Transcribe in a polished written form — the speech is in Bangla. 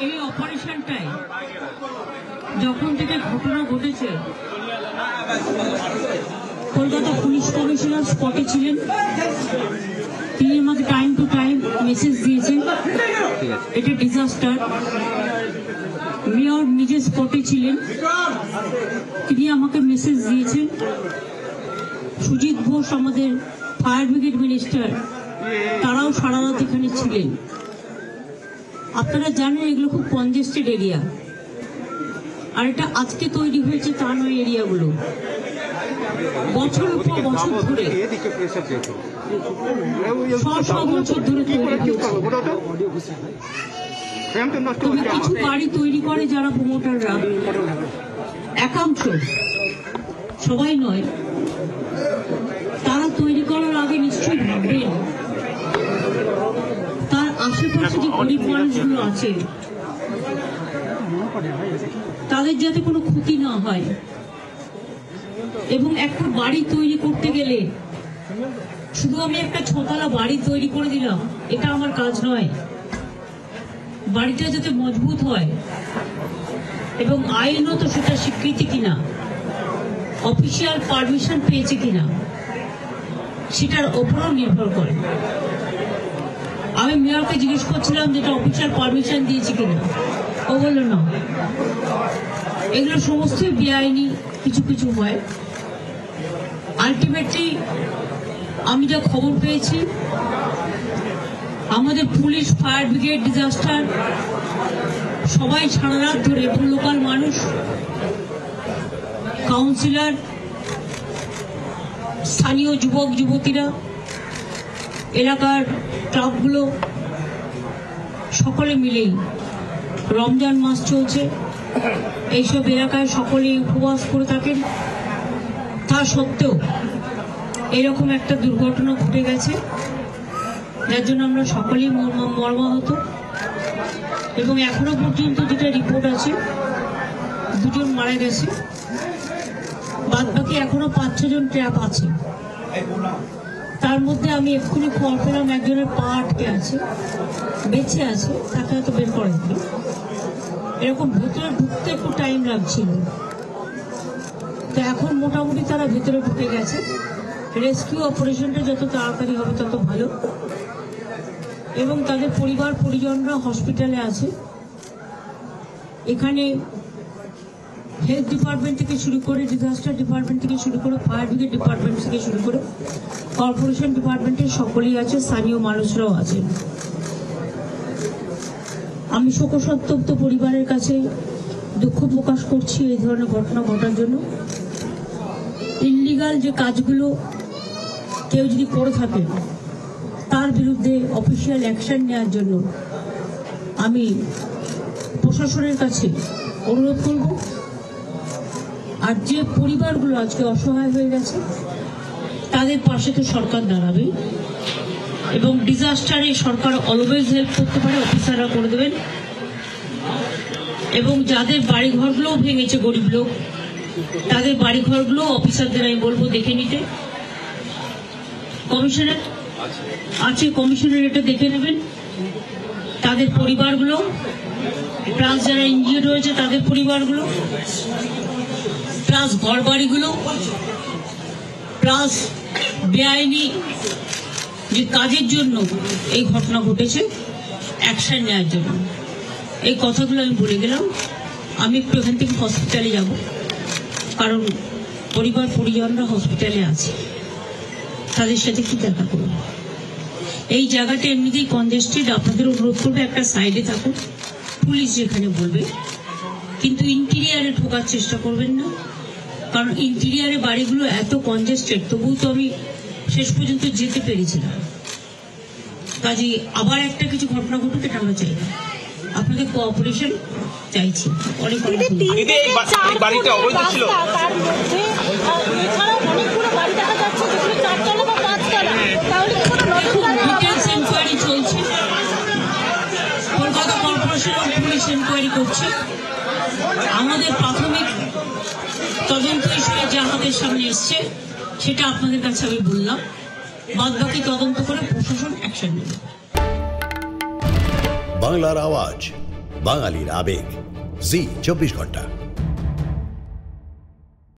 এই অপারেশনটাই যখন থেকে ঘটনা ঘটেছে, কলকাতা পুলিশ কমিশনার স্পটে ছিলেন। তিনি আমাকে টাইম টু টাইম মেসেজ দিয়েছেন এটা ডিজাস্টার। মেয়র নিজে স্পটে ছিলেন, তিনি আমাকে মেসেজ দিয়েছেন। সুজিত ঘোষ আমাদের ফায়ার ব্রিগেড মিনিস্টার, তারাও সারা রাত এখানে ছিলেন। আপনারা জানেন এগুলো খুব কনজেস্টেড এরিয়া, আর এটা আজকে তৈরি হয়েছে তা নয়। এরিয়াগুলো বছরের পর বছর ধরে, বছর ধরে তৈরি হয়েছে। তবে কিছু বাড়ি তৈরি করে যারা প্রমোটাররা, একাংশ, সবাই নয়, তারা তৈরি করার আগে নিশ্চয়ই ভাববেন তার আশেপাশে যে গরিব মানুষগুলো আছে তাদের যাতে কোনো ক্ষতি না হয়। এবং একটা বাড়ি তৈরি করতে গেলে শুধু আমি একটা ছতলা বাড়ি তৈরি করে দিলাম, এটা আমার কাজ নয়। বাড়িটা যাতে মজবুত হয় এবং আইনত সেটা স্বীকৃতি কিনা, অফিসিয়াল পারমিশন পেয়েছে কিনা, সেটার ওপরও নির্ভর করে। আমি মেয়রকে জিজ্ঞেস করছিলাম যেটা অফিসিয়াল পারমিশন দিয়েছে কিনা, ও বলল না। এগুলো সমস্তই বেআইনি কিছু কিছু হয়। আলটিমেটলি আমি যা খবর পেয়েছি, আমাদের পুলিশ, ফায়ার ব্রিগেড, ডিজাস্টার সবাই সারা রাত ধরে, এবং লোকাল মানুষ, কাউন্সিলর, স্থানীয় যুবক যুবতীরা, এলাকার ক্লাবগুলো সকলে মিলেই, রমজান মাস চলছে, এইসব এলাকায় সকলেই উপবাস করে থাকেন। তা সত্ত্বেও এরকম একটা দুর্ঘটনা ঘটে গেছে, যার জন্য আমরা সকলেই মর্মাহত। এবং এখনো পর্যন্ত যেটা রিপোর্ট আছে, 2 জন মারা গেছে, বাদ বাকি এখনো 5-6 জন ট্র্যাপ আছে। তার মধ্যে আমি এক্ষুনি খবর পেলাম একজনের পা আটকে আছে, বেঁচে আছে, তাকে হয়তো বের করে দিল। এরকম ভেতরে ঢুকতে একটু টাইম লাগছিল, তো এখন মোটামুটি তারা ভেতরে ঢুকে গেছে। রেস্কিউ অপারেশনটা যত তাড়াতাড়ি হবে তত ভালো। এবং তাদের পরিবার পরিজনরা হসপিটালে আছে। এখানে হেলথ ডিপার্টমেন্ট থেকে শুরু করে, ডিজাস্টার ডিপার্টমেন্ট থেকে শুরু করে, ফায়ার ব্রিগেড ডিপার্টমেন্ট থেকে শুরু করে, কর্পোরেশন ডিপার্টমেন্টের সকলেই আছে, স্থানীয় মানুষরাও আছেন। আমি শোকসন্তপ্ত পরিবারের কাছে দুঃখ প্রকাশ করছি এই ধরনের ঘটনা ঘটার জন্য। ইল্লিগাল যে কাজগুলো কেউ যদি করে থাকে তার বিরুদ্ধে অফিসিয়াল অ্যাকশন নেওয়ার জন্য আমি প্রশাসনের কাছে অনুরোধ করব। আর যে পরিবারগুলো আজকে অসহায় হয়ে গেছে তাদের পাশে তো সরকার দাঁড়াবে, এবং ডিজাস্টারে সরকার অলওয়েজ হেল্প করতে পারে, অফিসাররা করে দেবেন। এবং যাদের বাড়িঘরগুলোও ভেঙেছে গরিব লোক, তাদের বাড়িঘরগুলো অফিসারদের আমি বলবো দেখে নিতে। কমিশনার আছে, কমিশনার এটা দেখে নেবেন। তাদের পরিবারগুলো, প্লাস যারা ইনজিওর্ড হয়েছে তাদের পরিবারগুলো, প্লাস ঘর বাড়িগুলো, প্লাস বেআইনি যে কাজের জন্য এই ঘটনা ঘটেছে, অ্যাকশন নেওয়ার জন্য। এই কথাগুলো আমি বলে গেলাম। আমি একটু এখান থেকে হসপিটালে যাব, কারণ পরিবার পরিজনরা হসপিটালে আছে, তাদের সাথে কি দেখা করব। এই জায়গাটা এমনিতেই কনজেস্টেড। আপনাদের অনুরোধ করবে একটা সাইডে থাকুন, পুলিশ যেখানে বলবে, কিন্তু ইন্টেরিয়ারে ঢোকার চেষ্টা করবেন না, কারণ ইন্টেরিয়ারে বাড়িগুলো এত কনজেস্টেড। তবুও তো আমি শেষ পর্যন্ত যেতে পেরেছিলাম। কাজে আবার একটা কিছু ঘটনা ঘটুক, এটা আমরা চাই না। আপনাদের কোঅপারেশন চাইছি। অনেক বাড়িটা অবৈধ ছিল, ডিটেলস এনকোয়ারি চলছে, কলকাতা কর্পোরেশন পুলিশ এনকোয়ারি করছে। আমাদের প্রাথমিক তদন্ত হিসেবে যা হাতের সামনে এসছে সেটা আপনাদের কাছে আমি বললাম। বাদ বাকি তদন্ত করে প্রশাসন অ্যাকশন নেবে। বাংলার আওয়াজ, বাঙালির আবেগ, জি 24 ঘন্টা।